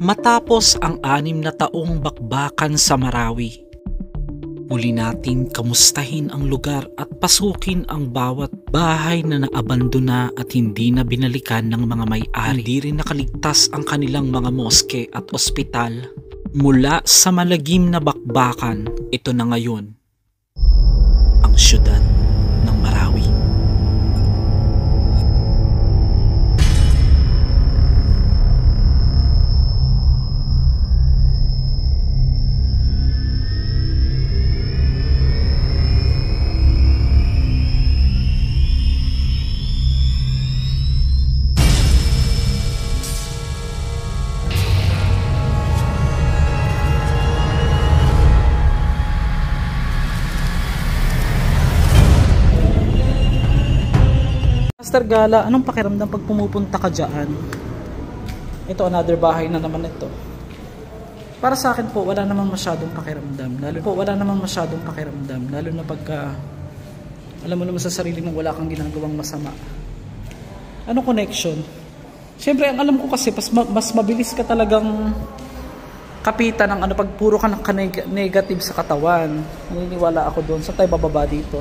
Matapos ang 6 na taong bakbakan sa Marawi, muli nating kamustahin ang lugar at pasukin ang bawat bahay na naabandona at hindi na binalikan ng mga may-ari. Hindi rin nakaligtas ang kanilang mga moske at ospital mula sa malagim na bakbakan. Ito na ngayon ang syudad ng Marawi. Master Gala, anong pakiramdam pag pumupunta ka dyan? Ito, another bahay na naman ito. Para sa akin po, wala namang masyadong pakiramdam. Lalo na pagka alam mo naman sa sarili mong wala kang ginagawang masama. Anong connection? Siyempre, ang alam ko kasi, mas mabilis ka talagang kapitan ng pag puro ka ng negative sa katawan. Naniniwala ako doon. Saan tayo bababa dito?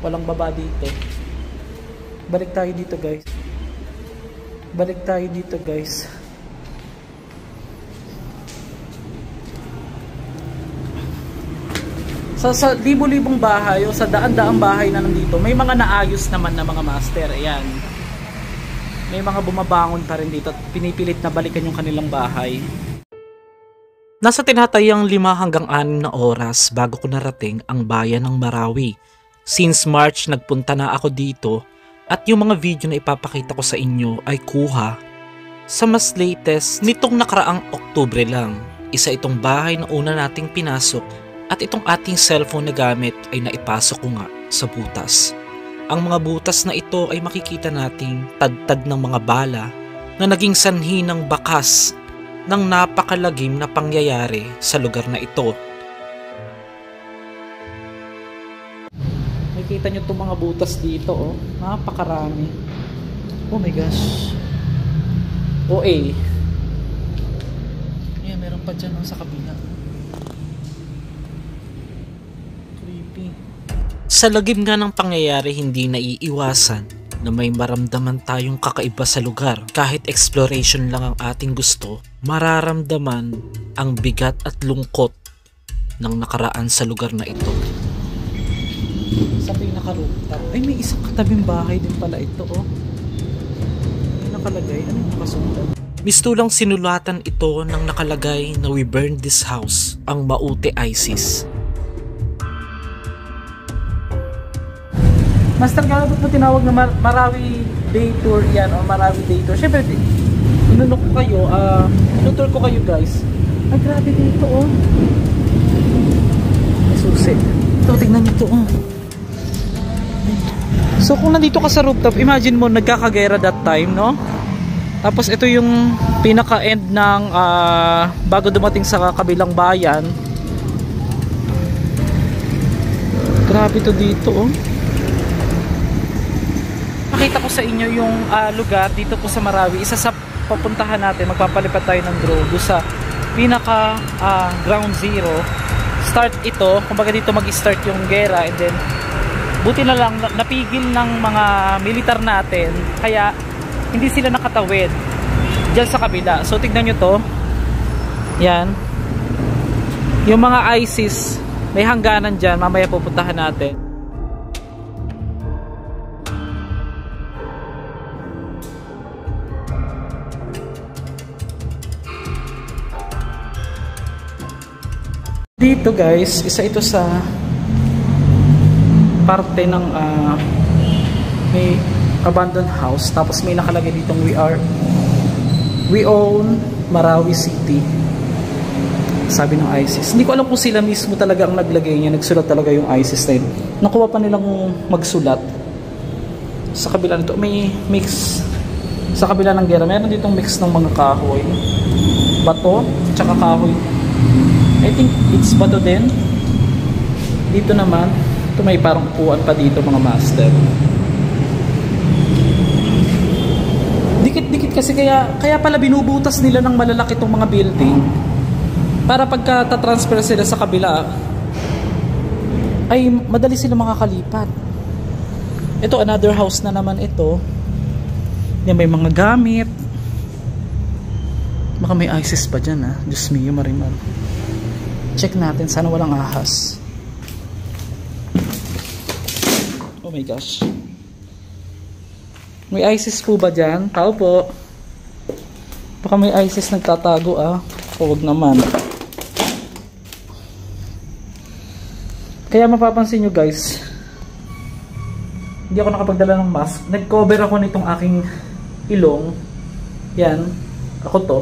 Walang baba dito. Balik tayo dito guys. Sa libo-libong bahay o sa daan-daang bahay na nandito, may mga naayos naman na mga master. Ayan. May mga bumabangon pa rin dito at pinipilit na balikan yung kanilang bahay. Nasa tinatayang 5 hanggang 6 na oras bago ko narating ang bayan ng Marawi. Since March nagpunta na ako dito. At yung mga video na ipapakita ko sa inyo ay kuha sa mas latest nitong nakaraang Oktubre lang. Isa itong bahay na una nating pinasok at itong ating cellphone na gamit ay naipasok ko nga sa butas. Ang mga butas na ito ay makikita nating tadtad ng mga bala na naging sanhi ng bakas ng napakalagim na pangyayari sa lugar na ito. Nakikita nyo itong mga butas dito, oh. Napakarami. Oh my gosh. OA. Ayan, meron pa dyan, oh, sa kabila. Creepy. Sa lagim nga ng pangyayari, hindi naiiwasan na may maramdaman tayong kakaiba sa lugar. Kahit exploration lang ang ating gusto, mararamdaman ang bigat at lungkot ng nakaraan sa lugar na ito. Sa pinaka-rooftop. Ay, may isang katabing bahay din pala ito, oh. May nakalagay. Ano yung nakasulat? Mistulang sinulatan ito ng nakalagay na "We burn this house", ang Maute ISIS. Master, gano'n po tinawag na Marawi Day Tour yan, o Marawi Day Tour. Siyempre, inunok ko kayo, inutour ko kayo guys. Ay, grabe dito, oh. May susi. Ito, tignan nyo ito, oh. So kung nandito ka sa rooftop, imagine mo nagkakagera that time, no? Tapos ito yung pinaka-end ng bago dumating sa kabilang bayan. Grabe to dito, oh. Nakita ko sa inyo yung lugar dito po sa Marawi. Isa sa papuntahan natin, magpapalipad tayo ng drone doon sa pinaka ground zero. Start ito, kumbaga dito mag-start yung gera, and then buti na lang napigil ng mga militar natin kaya hindi sila nakatawid dyan sa kabila. So tignan nyo to, yan yung mga ISIS, may hangganan dyan, mamaya pupuntahan natin. Dito guys, isa ito sa parte ng may abandoned house, tapos may nakalagay ditong we own Marawi City, sabi ng ISIS. Hindi ko alam kung sila mismo talaga ang naglagay niya, nagsulat talaga yung ISIS na yun. Nakuha pa nilang magsulat. Sa kabila nito may mix, sa kabila ng gera meron ditong mix ng mga kahoy, bato, tsaka kahoy. I think it's bato din. Dito naman ito, may parang upuan pa dito mga master. Dikit-dikit Kasi kaya pala binubutas nila ng malalaki itong mga building para pagka tatransfer sila sa kabila ay madali sila makakalipat. Ito, another house na naman ito. Yan, may mga gamit. Baka may ISIS pa dyan, ha. Diyos mio, marimar. Check natin, sana walang ahas. Oh my gosh. May ISIS po ba dyan? Tao po. Baka may ISIS nagtatago, ah. Huwag naman. Kaya mapapansin nyo, guys, hindi ako nakapagdala ng mask. Nag-cover ako nitong aking ilong. Yan. Ako to.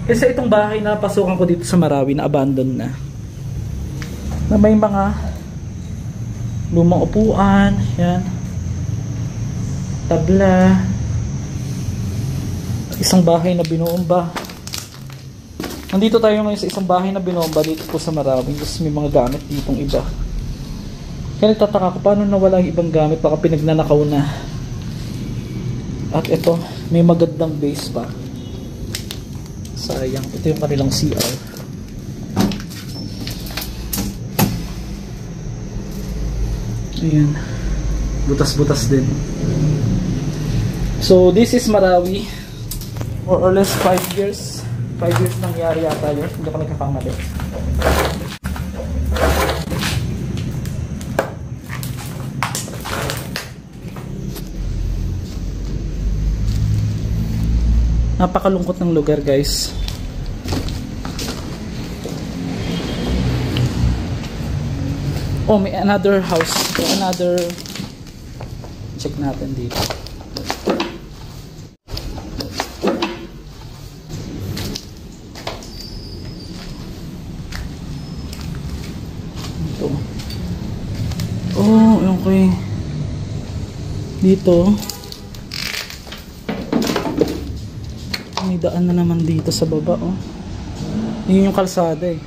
Kasi itong bahay na pasukan ko dito sa Marawi na abandon na. Na may mga lumang upuan. Yan. Tabla. Isang bahay na binomba. Nandito tayo ngayon sa isang bahay na binomba dito po sa Marawi. Tapos may mga gamit ditong iba. Kaya nagtataka ko paano nawala yung ibang gamit. Baka pinagnanakaw na. At ito, may magandang base pa. Sayang. Ito yung kanilang CR. Ayan. Butas-butas din. So this is Marawi. More or less 5 years. 5 years nangyari yata yun. Hindi ko nagkakamali. Napakalungkot ng lugar, guys. Oh, may another house. Another. Check natin dito. Ito. Oh, okay. Dito. May daan na naman dito sa baba, oh. Yun yung kalsada, eh.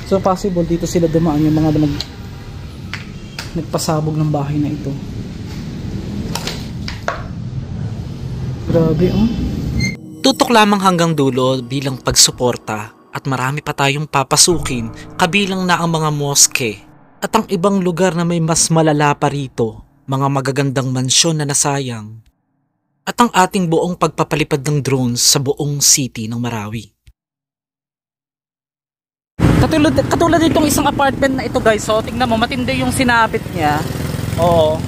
So possible dito sila dumaan yung mga nagpasabog ng bahay na ito. Grabe, oh. Tutok lamang hanggang dulo bilang pagsuporta at marami pa tayong papasukin kabilang na ang mga moske at ang ibang lugar na may mas malala pa rito, mga magagandang mansyon na nasayang. At ang ating buong pagpapalipad ng drones sa buong city ng Marawi. Katulad nitong isang apartment na ito, guys. So tingnan mo, matindi yung sinapit niya. Oo.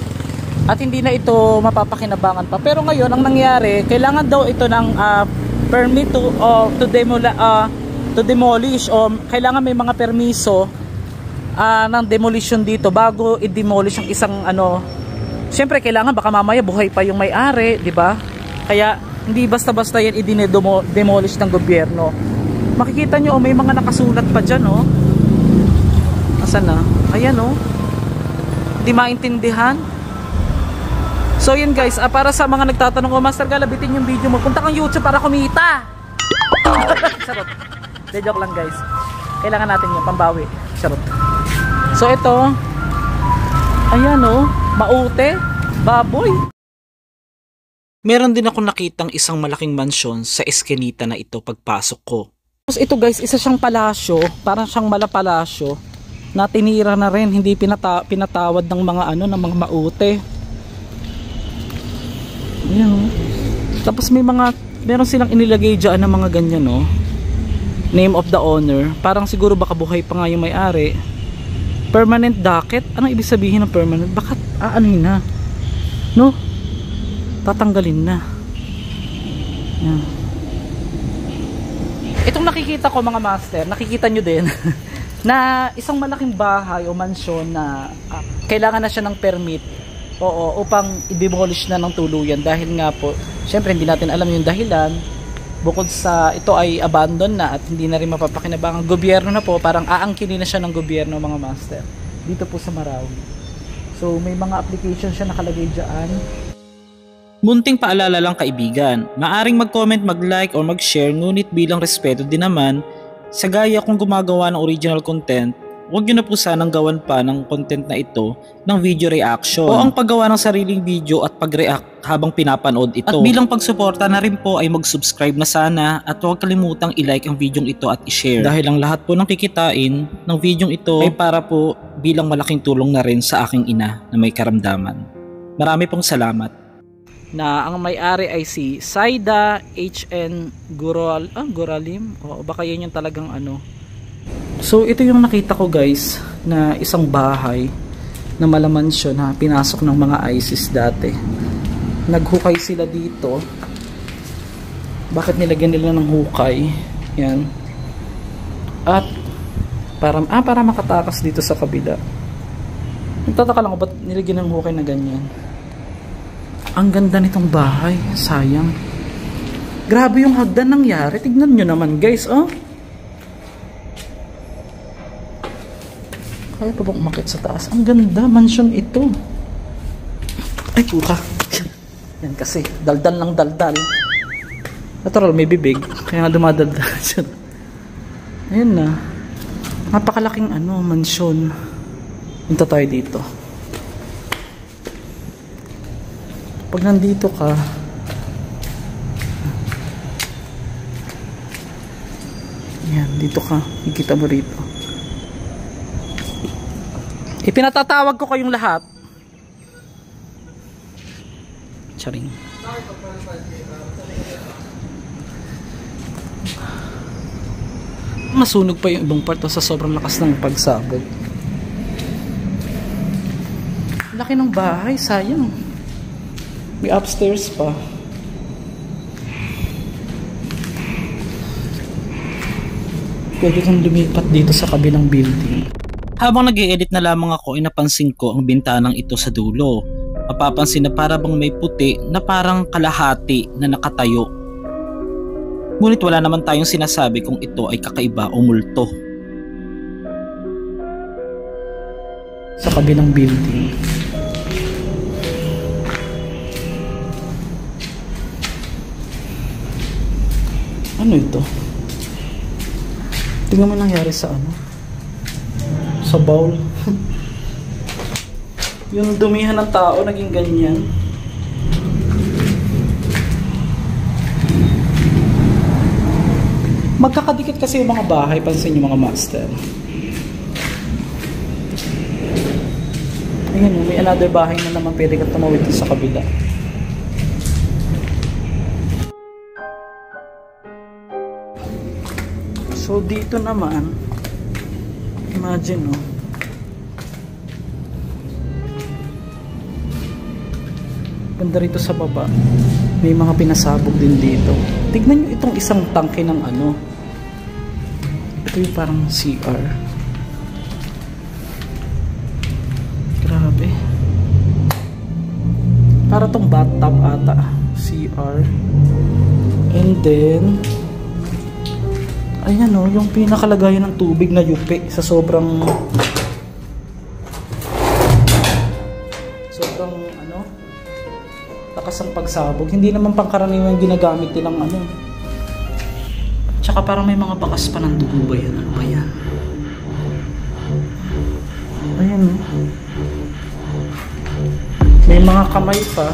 At hindi na ito mapapakinabangan pa. Pero ngayon, ang nangyari, kailangan daw ito ng permit to demolish, o kailangan may mga permiso ng demolition dito bago i-demolish yung isang Siyempre kailangan baka mamaya buhay pa yung may-ari, di ba? Kaya hindi basta-basta yan i-demolish ng gobyerno. Makikita nyo, may mga nakasulat pa dyan, oh. Asan na? Ayan, oh. Hindi maintindihan. So yun, guys, para sa mga nagtatanong, Master Gala, bitin yung video mo. Punta kang YouTube para kumita. Charot. De joke lang, guys. Kailangan natin yung pambawi. Charot. So ito, ayan, oh. Maute, baboy. Meron din ako nakitang isang malaking mansyon sa eskinita na ito pagpasok ko. Tapos ito, guys, isa siyang palasyo, parang siyang malapalasyo na tinira na rin, hindi pinatawad ng mga ng mga maute. Ayan. Tapos meron silang inilagay diyan ng mga ganyan, no. Name of the owner. Parang siguro baka buhay pa nga yung may-ari. Permanent docket? Anong ibig sabihin ng permanent? Bakit aanin na? No? Tatanggalin na. Yan. Itong nakikita ko, mga master, nakikita nyo din na isang malaking bahay o mansyon na kailangan na siya ng permit, oo, upang i-demolish na ng tuluyan dahil nga po, syempre hindi natin alam yung dahilan. Bukod sa ito ay abandon na at hindi na rin mapapakinabangan gobyerno na po, parang aangkinin na siya ng gobyerno, mga master, dito po sa Marawi. So may mga application siya nakalagay dyan. Munting paalala lang, kaibigan, maaring mag-comment, mag-like or mag-share, ngunit bilang respeto din naman sa gaya kong gumagawa ng original content, huwag nyo na po sanang gawan pa ng content na ito ng video reaction o ang paggawa ng sariling video at pag-react habang pinapanood ito. At bilang pagsuporta na rin po ay mag-subscribe na sana at huwag kalimutang i-like ang video ito at i-share. Dahil ang lahat po ng kikitain ng video ito ay para po bilang malaking tulong na rin sa aking ina na may karamdaman. Marami pong salamat. Na ang may-ari ay si Saida HN Guralim, o baka yun yung talagang ano. So ito yung nakita ko guys, na isang bahay na malaman siya na pinasok ng mga ISIS dati. Naghukay sila dito. Bakit nilagyan nila ng hukay? Yan. At para makatakas dito sa kabila. Nagtataka lang ako ba't nilagyan ng hukay na ganyan. Ang ganda nitong bahay, sayang. Grabe yung hagdan nangyari. Tignan nyo naman guys, oh. Kaya pa bang umakit sa taas? Ang ganda, mansion ito. Ay, puka. Yan kasi, daldal ng daldal. Natural, may bibig. Kaya nga dumadaldal siya. Ayun na. Napakalaking mansion. Punta tayo dito. Pag nandito ka, yan, dito ka. Ikita mo rito. Ipinatatawag ko kayong lahat. Charing. Masunog pa yung ibang part sa sobrang lakas ng pagsabog. Laki ng bahay, sayang. May upstairs pa. Pwede kang lumipat dito sa kabilang building. Habang nag-i-edit na lamang ako ay napansin ko ang bintanang ito sa dulo. Mapapansin na para bang may puti na parang kalahati na nakatayo. Ngunit wala naman tayong sinasabi kung ito ay kakaiba o multo. Sa kabilang building. Ano ito? Tingnan mo nangyari sa sa bowl. Yung dumihan ng tao naging ganyan. Magkakadikit kasi yung mga bahay, pansin yung mga master. Ayan, may another bahay na naman pwede ka tumawid sa kabila. So dito naman, imagine banda rito sa baba may mga pinasabog din dito. Tignan nyo itong isang tangke ng ito yung parang CR. Grabe, para tong bathtub ata, CR. And then ayan yung pinakalagayan ng tubig na yupi sa sobrang lakas ng pagsabog. Hindi naman pangkaraniwan ginagamit nilang Tsaka parang may mga bakas pa ng dugo ba yan? Ano ba yan? Ayan may mga kamay pa.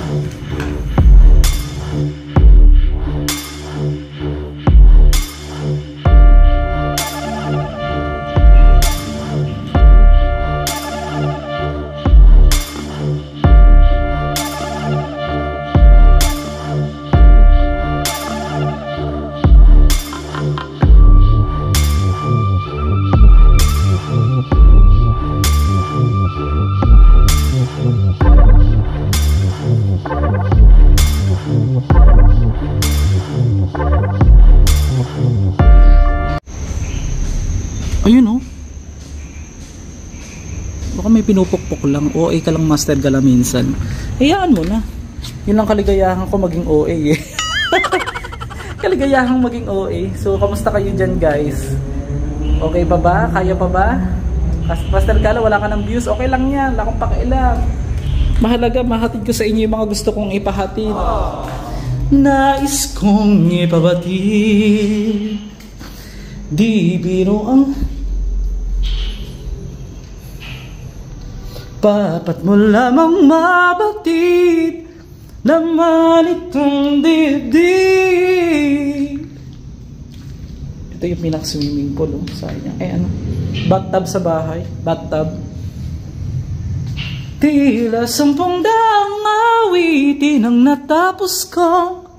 Ayun baka may pinupukpok lang. OA ka lang master gala minsan. Hayaan mo na. Yun lang kaligayahan ko maging OA Kaligayahan maging OA. So kamusta kayo dyan guys? Okay pa ba? Kaya pa ba? Master Gala, wala ka ng views? Okay lang yan. Wala akong pakialam. Mahalaga mahatid ko sa inyo yung mga gusto kong ipahatid. Nais kong ipabatid, di biro ang Papat mo lamang mabatid naman itong dibdib. Ito yung pinaka-swimming pool, oh. Sayang. Ano? Bathtub sa bahay. Bathtub. Tila 10 daang awitin ang natapos kong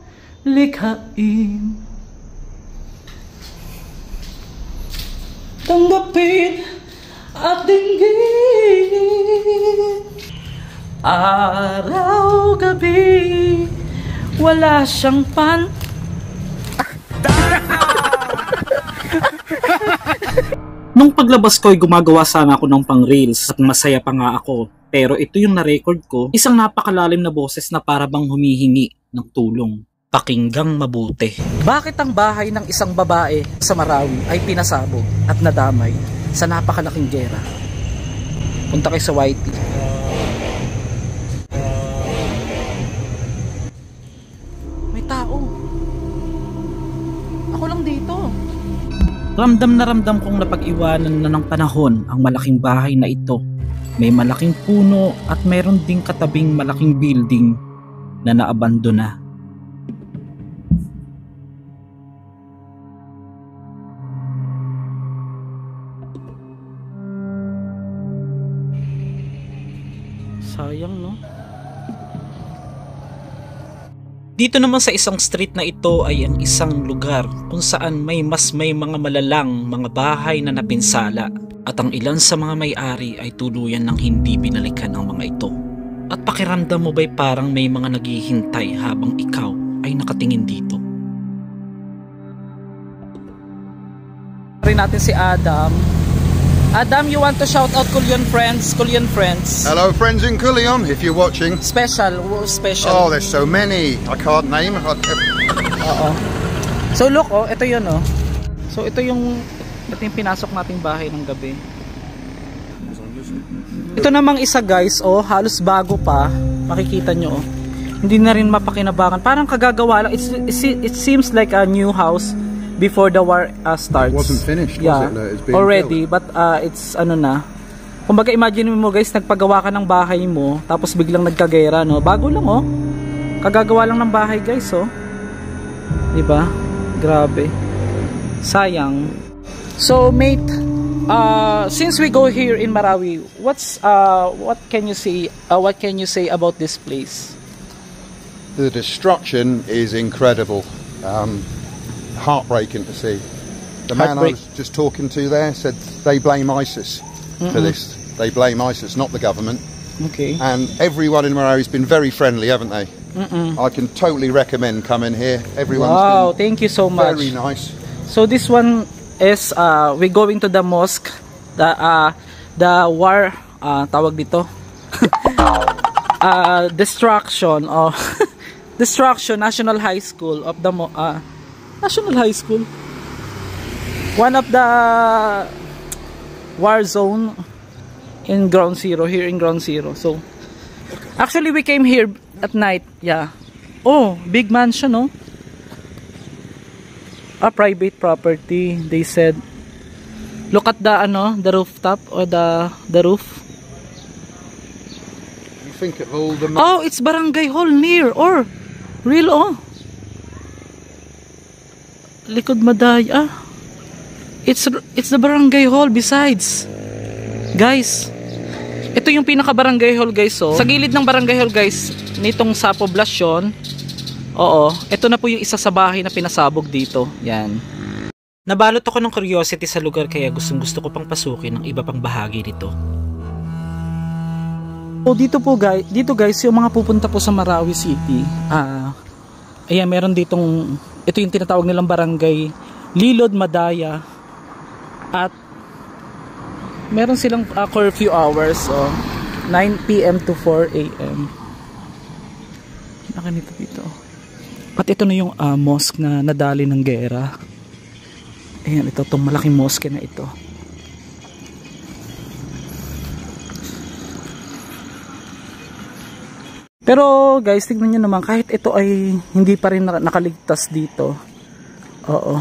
likhain. Tanggapin at dinggin. Araw, gabi, wala siyang Nung paglabas ko ay gumagawa sana ako ng pang-reels at masaya pa nga ako. Pero ito yung na-record ko, isang napakalalim na boses na para bang humihingi ng tulong. Pakinggang mabuti. Bakit ang bahay ng isang babae sa Marawi ay pinasabog at nadamay sa napakalaking gera? Punta kayo sa YT. May tao. Ako lang dito. Ramdam na ramdam kong napag-iwanan na ng panahon ang malaking bahay na ito. May malaking puno at mayroon ding katabing malaking building na naabandona. Sayang, no? Dito naman sa isang street na ito ay ang isang lugar kung saan may mga malalang mga bahay na napinsala at ang ilan sa mga may-ari ay tuluyan ng hindi binalikan ang mga ito. At pakiramdam mo ba'y parang may mga naghihintay habang ikaw ay nakatingin dito? Rin natin si Adam. Adam, you want to shout out Culion friends? Culion friends. Hello friends in Culion, if you're watching. Special. Oh, there's so many. I can't name. Oo. So look, oh, ito yun, oh. So ito yung pinasok nating bahay ng gabi. Ito namang isa, guys, oh, halos bago pa. Makikita nyo, oh. Hindi na rin mapakinabangan. Parang kagagawa lang. It seems like a new house before the war starts. It wasn't finished, yeah, was it? It's being already, built. but it's ano na. Kumbaga imagine mo guys, nagpagawa ka ng bahay mo, tapos biglang nagkagera, no? Bago lang, oh. Kagagawa lang ng bahay, guys, oh. 'Di ba? Grabe. Sayang. So, mate, since we go here in Marawi, what can you say about this place? The destruction is incredible. Heartbreaking to see. The man I was just talking to there said they blame ISIS for this. They blame ISIS, not the government. Okay. And everyone in Marawi has been very friendly, haven't they? I can totally recommend coming here. Everyone's been thank you so much. Very nice. So this one is we going to the mosque, the war tawag dito. Destruction National High School of the National High School, one of the war zone in Ground Zero, here in Ground Zero. So actually we came here at night. Yeah. Oh, big mansion, no? A private property, they said. Look at the the rooftop or the roof. You think of all the it's barangay hall near or real, oh. Likod Madaya. It's the barangay hall besides. Guys, ito yung pinaka barangay hall, guys, oh. Sa gilid ng barangay hall, guys, nitong sa poblasyon. Oo, ito na po yung isa sa bahay na pinasabog dito. Yan. Nabalot ako ng curiosity sa lugar kaya gusto ko pang pasukin ng iba pang bahagi nito. So dito guys, yung mga pupunta po sa Marawi City, ayan, meron ditong, ito yung tinatawag nilang barangay Lilod Madaya, at meron silang curfew hours, 9 PM to 4 AM. Nakanito dito. At ito na yung mosque na nadali ng gera. Ayan, ito, itong malaking mosque na ito. Pero guys, tignan nyo naman, kahit ito ay hindi pa rin nakaligtas dito. Oo.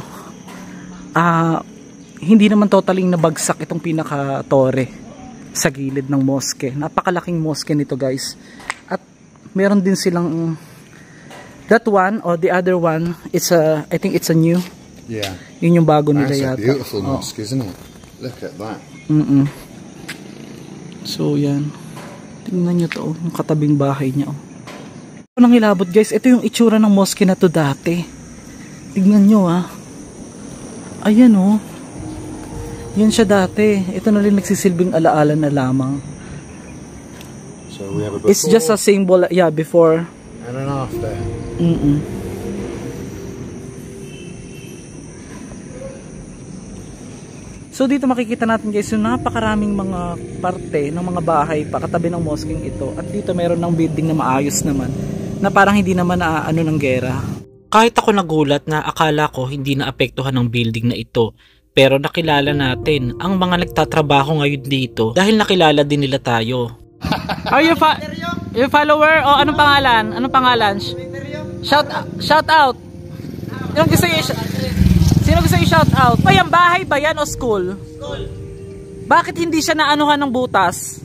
Hindi naman totaling nabagsak itong pinaka-tore. sa gilid ng mosque. Napakalaking mosque nito, guys. At meron din silang that one or the other one, it's a, I think it's a new. Yeah. Yun yung bago nila That's a yata. beautiful mosque, isn't it? Look at that. So yan. Tingnan nyo to, oh, yung katabing bahay niya. Oh. Nang hilabot, guys, ito yung itsura ng mosque na to dati. Tingnan nyo, ah. Ayan, oh. Yan siya dati. Ito na rin nagsisilbing alaala na lamang. So we have a before, It's just a symbol, yeah, before and an after. So dito makikita natin, guys, yung napakaraming mga parte ng mga bahay pa katabi ng mosque ito. At dito meron ng building na maayos naman, na parang hindi naman naaano ng gera. Kahit ako nagulat na akala ko hindi naapektuhan ng building na ito, pero nakilala natin ang mga nagtatrabaho ngayon dito dahil nakilala din nila tayo. Are you follower? O anong pangalan? Anong pangalan? Shout out. Sino gusto yung shout out? Ay, ang bahay ba yan o school? School. Bakit hindi siya naanuhan ng butas?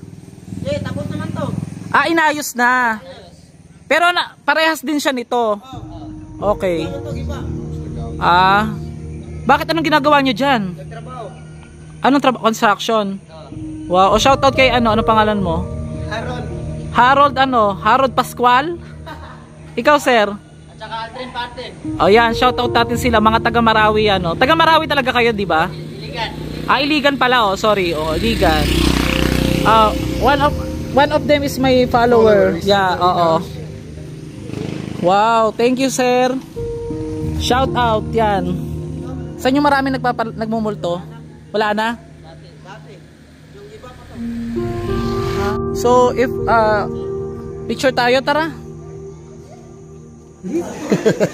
Tapos naman to. Ah, inayos na. Pero parehas din siya nito. Okay. Ah, bakit anong ginagawa nyo dyan? Trabaho. Anong trabaho? Construction? Wow. O shout out kay ano pangalan mo? Harold Harold Pascual? Ikaw, sir? Tsaka Aldrin Paten. O yan, shoutout natin sila, mga taga Marawi ano. Taga Marawi talaga kayo, di ba? Iligan. Ah, Iligan pala, oh, sorry. Oh, Iligan. One of them is my follower. Yeah, oo. Wow, thank you, sir. Shout out, yan. Saan yung marami nagmumulto? Wala na? So, if picture tayo, tara.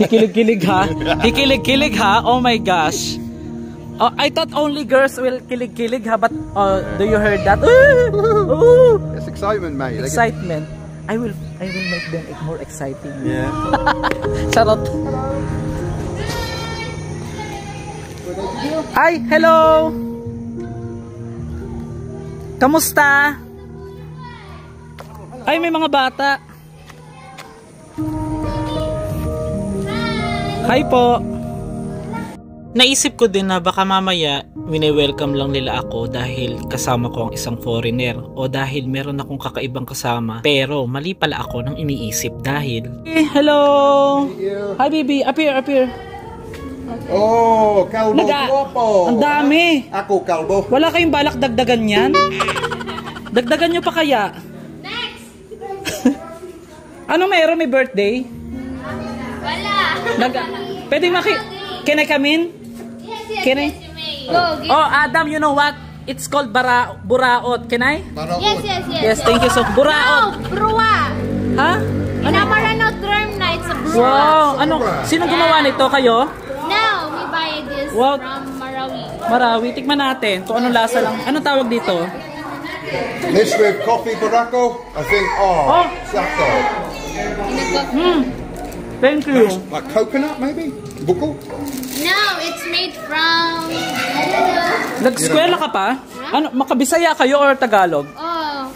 Hikilig-kilig ha. Hikilig-kilig ha. Oh my gosh. Oh, I thought only girls will kilig-kilig ha, but do you heard that? It's excitement, mate. Excitement. I will make them more exciting. Yeah. Charot. Hi, hello. Kamusta? Ay, may mga bata. Hi po. Naisip ko din na baka mamaya wini-welcome lang nila ako dahil kasama ko ang isang foreigner o dahil meron akong kakaibang kasama. Pero mali pala ako nang iniisip dahil... Hey, hello. Hi baby, appear. Oh, kalbo guwapo. Ang dami. Ako kalbo. Wala kayong balak dagdagan yan? Dagdagan nyo pa kaya? Next! Ano meron? May birthday? Wala! Pwede Can I come in? Yes, Can I? yes, you may. Go, give. Oh, Adam, you know what? It's called buraot. Can I? Yes. Yes, thank you so much. Buraot. No, bruwa. Ha? In a Marano term na, it's a bruwa. Wow, ano? Sino gumawa nito? Kayo? No, we buy this Wow. from Marawi. Marawi. Tikman natin kung anong lasa lang. Anong tawag dito? This with coffee barako, I think. Oh. Sako. Thank you. Like coconut, maybe? Buko? No, it's made from, I don't know. Nag-eskwela ka pa? Ano, makabisaya kayo or Tagalog? Oh,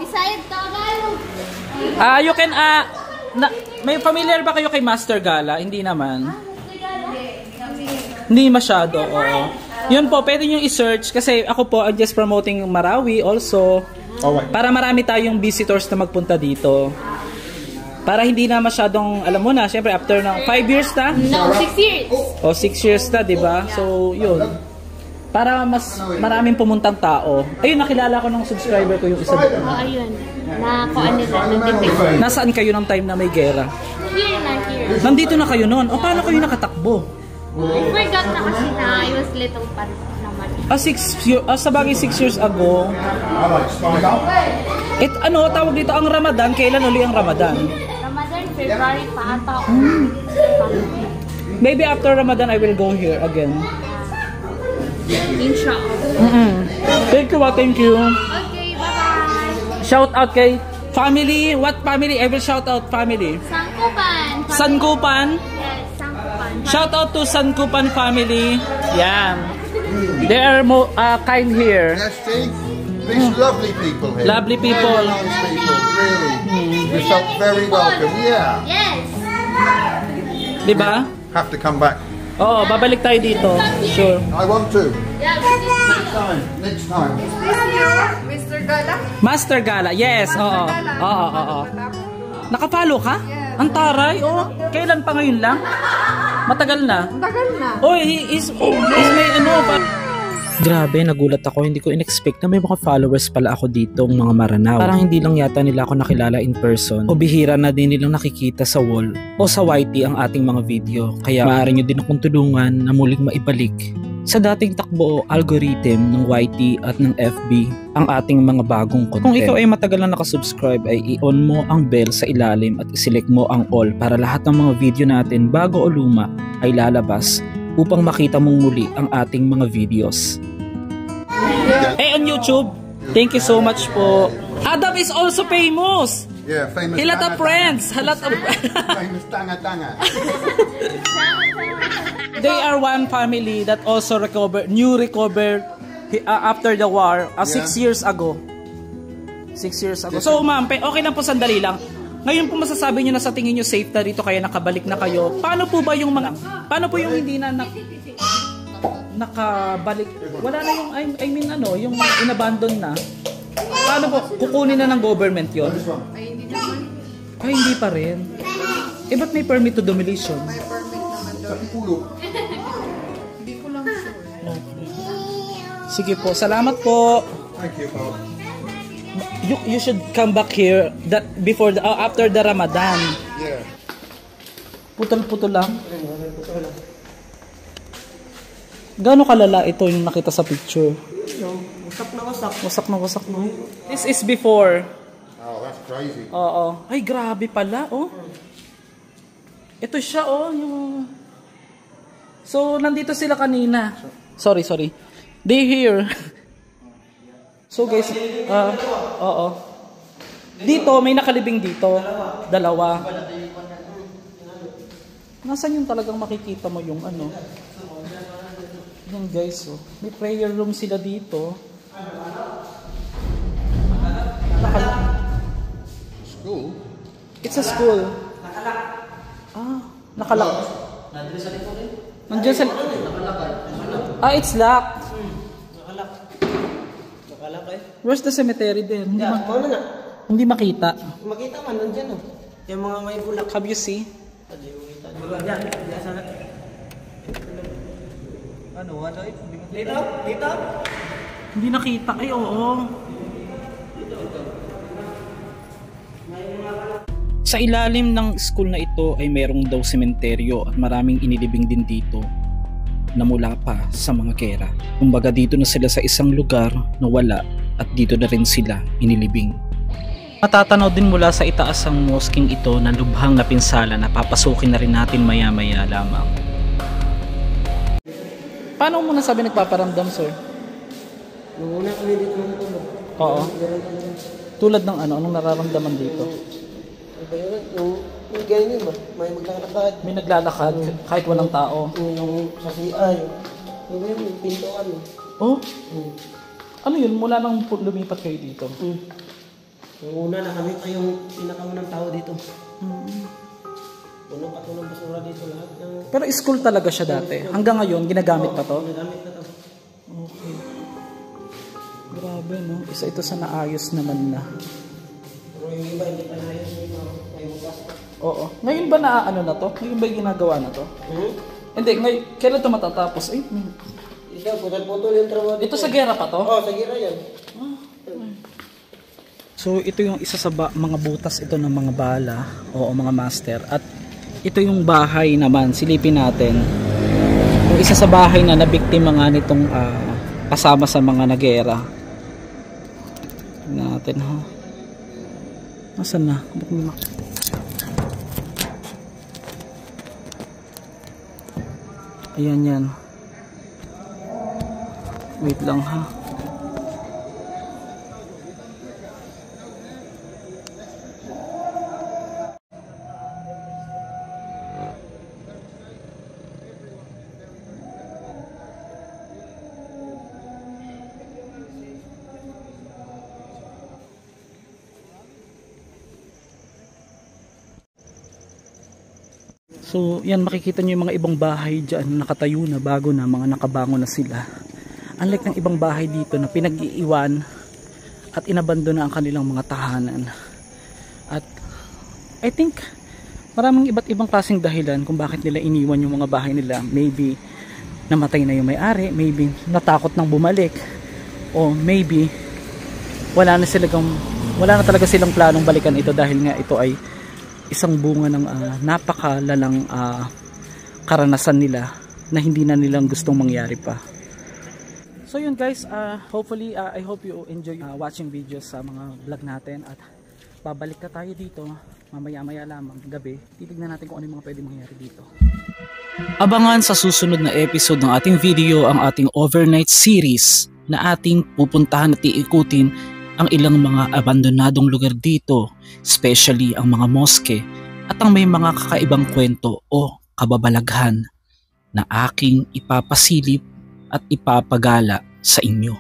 beside Tagalog. You can, may familiar ba kayo kay Master Gala? Hindi naman. Hindi masyado, oo. Yun po, pwede nyo i-search kasi ako po, I'm just promoting Marawi also. Para marami tayong visitors na magpunta dito. Para hindi na masyadong, alam mo na, syempre after ng 5 years na? No, 6 years. O 6 years na, diba? So, yun. Para mas maraming pumuntang tao. Ayun, nakilala ko ng subscriber ko yung isa dito. Oh, ayun. Nakuha nila, nag-detect. Nasaan kayo ng time na may gera? Here. Nandito na kayo noon. O paano kayo nakatakbo? I forgot na kasi na I was little pa naman. 6 years, sa bagay 6 years ago. Ano, tawag dito ang Ramadan. Kailan uli ang Ramadan? Ramadan, February pa ata. Maybe after Ramadan, I will go here again. Inshallah. Thank you. Okay, bye-bye. Shout out kay family. What family? I will shout out family. Sangkupan. Sankupan. Yes, Sangkupan. Shout out to Sankupan family. Yan. They are kind here. Yes, Steve? These lovely people here. Lovely people. Very nice people, really. We felt very welcome. Yeah. Yes. Di ba? Have to come back. Oo, babalik tayo dito. Sure. I want to. Yeah, we did. Next time. Next time. Mr. Gala? Master Gala, yes. Oo. Oo. Nakapalo ka? Ang taray. Oh, kailan pa ngayon lang? Matagal na. Tagal na. Oh, he is may ano pa. Grabe, nagulat ako. Hindi ko in-expect na may mga followers pala ako dito, mga Maranao. Parang hindi lang yata nila ako nakilala in person o bihira na din nilang nakikita sa wall o sa YT ang ating mga video. Kaya maaari nyo din akong tulungan na muling maibalik sa dating takbo o algorithm ng YT at ng FB ang ating mga bagong content. Kung ikaw ay matagal na nakasubscribe ay i-on mo ang bell sa ilalim at i-select mo ang all para lahat ng mga video natin bago o luma ay lalabas upang makita mong muli ang ating mga videos. On YouTube, thank you so much po. Adam is also famous. Yeah, famous. Hilat of friends. Famous Tanga Tanga. They are one family that also recovered after the war, 6 years ago. 6 years ago. So ma'am, okay lang po, sandali lang. Ngayon po masasabi niyo na sa tingin niyo safe na rito kaya nakabalik na kayo. Paano po yung hindi na nakabalik? Wala na yung yung inabandon na. Paano po? Kukunin na ng government 'yon? Ay, hindi pa rin. Ba't may permit to demolition? May permit naman daw. Hindi ko lang sure. Sige po, salamat po. Thank you, Bob. You should come back here after the Ramadan. Yeah. Putol-putol lang. Gaano kalala ito yung nakita sa picture? Wasak na wasak. This is before. Oh, that's crazy. Oo. Ay, grabe pala, oh. Ito siya, oh. So, nandito sila kanina. Sorry. They here. So guys, oo. Dito, may nakalibing dito. Dalawa. Nasaan yung talagang makikita mo yung ano? Yan guys, oh. May prayer room sila dito. School? It's a school. Nakalak. Nandiyan sa it's locked. Where's the cemetery din? Hindi makita. Makita man, nandiyan o. Yung mga may bulak. Have you see? Ano, Dito? Hindi nakita. Ay, oo. Sa ilalim ng school na ito ay mayroong daw sementeryo at maraming inilibing din dito na mula pa sa mga gera. Kumbaga dito na sila sa isang lugar na wala at dito na rin sila inilibing. Matatanaw din mula sa itaas ang mosking ito na lubhang na pinsala na papasukin na rin natin maya-maya lamang. Paano mo nasabi nagpaparamdam, sir? Nung una kami dito natulog. Oo. Tulad ng anong nararamdaman dito? Yung ganyan ba? May maglalakad. May naglalakad kahit walang tao. Yung sa CI. Yung pintuan. Oh? Ano yun? Mula nang lumipat kayo dito? Yung una na kami pa yung pinakaunang tao dito. Puno pa ito ng basura dito lahat. Pero school talaga siya dati. Hanggang ngayon, ginagamit pa to? Ginagamit na to. Okay. Grabe, no? Isa ito sa naayos naman na. Pero yung iba, hindi pa naayos yung iba. May bukas. Oo. Ngayon ba na na to? Ngayon ba ginagawa na to? Hindi, kailan ito matatapos? Ay, Ito, putol-putol yung trabaho dito. ito sa gera pa to? Oo, sa gira yan. So ito yung isa sa mga butas ito ng mga bala o mga master, at ito yung bahay naman, silipin natin. Yung isa sa bahay na nabiktima nga nitong kasama sa mga nagera. Tingnan natin, ha. Nasaan na? Ayan yan. Wait lang, ha. So yan, makikita nyo yung mga ibang bahay dyan nakatayo na, bago na, mga nakabango na sila. Unlike ng ibang bahay dito na pinag-iiwan at inabandon na ang kanilang mga tahanan. At I think maraming iba't ibang klaseng dahilan kung bakit nila iniwan yung mga bahay nila. Maybe namatay na yung may-ari, maybe natakot nang bumalik, o maybe wala na talaga silang planong balikan ito dahil nga ito ay isang bunga ng napakalalang karanasan nila na hindi na nilang gustong mangyari pa. So yun guys, hopefully I hope you enjoy watching videos sa mga vlog natin, at babalik na tayo dito mamaya-maya lamang gabi. Titignan natin kung ano yung mga pwede mangyari dito. Abangan sa susunod na episode ng ating video ang ating overnight series na ating pupuntahan at iikutin ang ilang mga abandonadong lugar dito, especially ang mga moske at ang may mga kakaibang kwento o kababalaghan na aking ipapasilip at ipapagala sa inyo.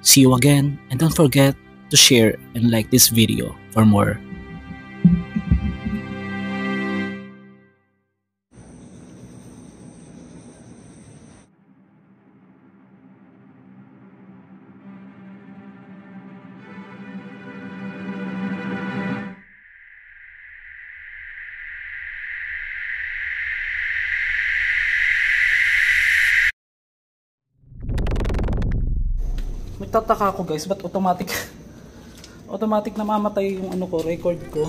See you again, and don't forget to share and like this video for more. Nagtataka ako guys, ba't automatic namamatay yung record ko.